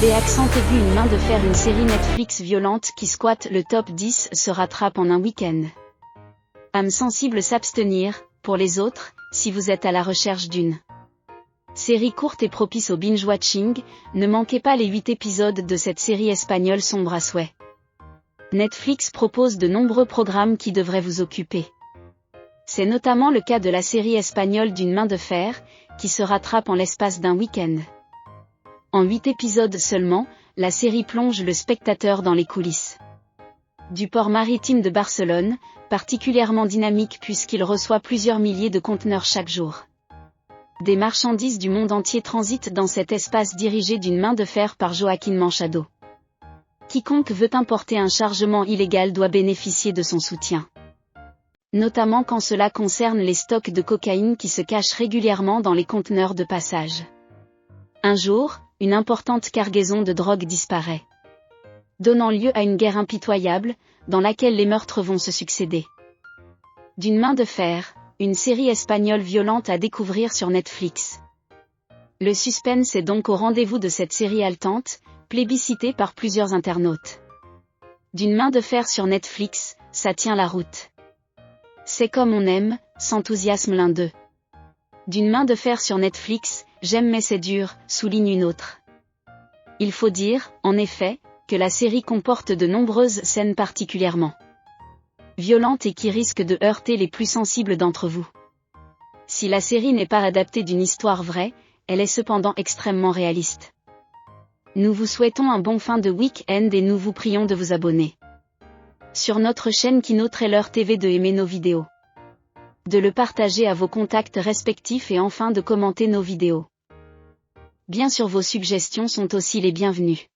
B accent aigu, une main de fer, une série Netflix violente qui squatte le top 10 se rattrape en un week-end. Âme sensible, s'abstenir, pour les autres, si vous êtes à la recherche d'une série courte et propice au binge-watching, ne manquez pas les 8 épisodes de cette série espagnole sombre à souhait. Netflix propose de nombreux programmes qui devraient vous occuper. C'est notamment le cas de la série espagnole d'une main de fer, qui se rattrape en l'espace d'un week-end. En 8 épisodes seulement, la série plonge le spectateur dans les coulisses du port maritime de Barcelone, particulièrement dynamique puisqu'il reçoit plusieurs milliers de conteneurs chaque jour. Des marchandises du monde entier transitent dans cet espace dirigé d'une main de fer par Joaquín Manchado. Quiconque veut importer un chargement illégal doit bénéficier de son soutien. Notamment quand cela concerne les stocks de cocaïne qui se cachent régulièrement dans les conteneurs de passage. Un jour, une importante cargaison de drogue disparaît, donnant lieu à une guerre impitoyable, dans laquelle les meurtres vont se succéder. D'une main de fer, une série espagnole violente à découvrir sur Netflix. Le suspense est donc au rendez-vous de cette série haletante, plébiscitée par plusieurs internautes. D'une main de fer sur Netflix, ça tient la route. C'est comme on aime, s'enthousiasme l'un d'eux. D'une main de fer sur Netflix, j'aime mais c'est dur, souligne une autre. Il faut dire, en effet, que la série comporte de nombreuses scènes particulièrement violentes et qui risquent de heurter les plus sensibles d'entre vous. Si la série n'est pas adaptée d'une histoire vraie, elle est cependant extrêmement réaliste. Nous vous souhaitons un bon fin de week-end et nous vous prions de vous abonner sur notre chaîne Kino Trailer TV, de aimer nos vidéos, de le partager à vos contacts respectifs et enfin de commenter nos vidéos. Bien sûr, vos suggestions sont aussi les bienvenues.